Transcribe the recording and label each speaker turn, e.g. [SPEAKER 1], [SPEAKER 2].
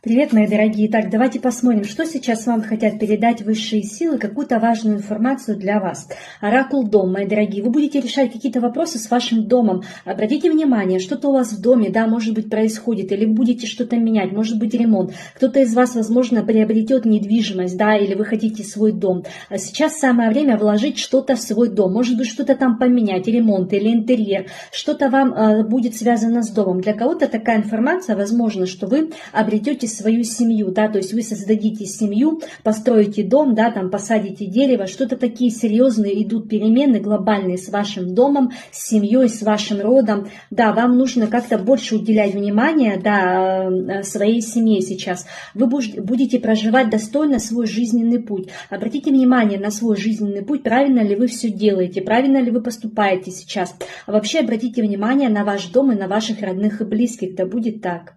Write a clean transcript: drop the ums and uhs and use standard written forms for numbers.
[SPEAKER 1] Привет, мои дорогие. Так, давайте посмотрим, что сейчас вам хотят передать высшие силы, какую-то важную информацию для вас. Оракул Дом, мои дорогие. Вы будете решать какие-то вопросы с вашим домом. Обратите внимание, что-то у вас в доме, да, может быть, происходит, или вы будете что-то менять, может быть, ремонт. Кто-то из вас, возможно, приобретет недвижимость, да, или вы хотите свой дом. А сейчас самое время вложить что-то в свой дом. Может быть, что-то там поменять, ремонт или интерьер. Что-то вам будет связано с домом. Для кого-то такая информация, возможно, что вы обретете свою семью, да, то есть вы создадите семью, построите дом, да, там посадите дерево, что-то такие серьезные идут перемены глобальные с вашим домом, с семьей, с вашим родом, да, вам нужно как-то больше уделять внимание, да, своей семье сейчас, вы будете проживать достойно свой жизненный путь, обратите внимание на свой жизненный путь, правильно ли вы все делаете, правильно ли вы поступаете сейчас, а вообще обратите внимание на ваш дом и на ваших родных и близких, да будет так.